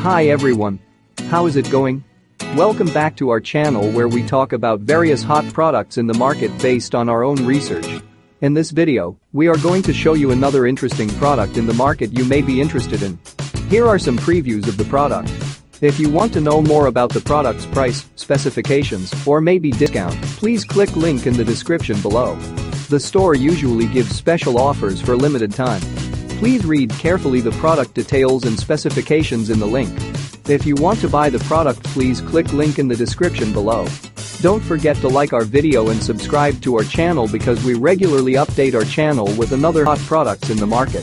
Hi everyone. How is it going? Welcome back to our channel where we talk about various hot products in the market based on our own research. In this video, we are going to show you another interesting product in the market you may be interested in. Here are some previews of the product. If you want to know more about the product's price, specifications, or maybe discount, please click link in the description below. The store usually gives special offers for limited time. Please read carefully the product details and specifications in the link. If you want to buy the product, please click link in the description below. Don't forget to like our video and subscribe to our channel because we regularly update our channel with another hot products in the market.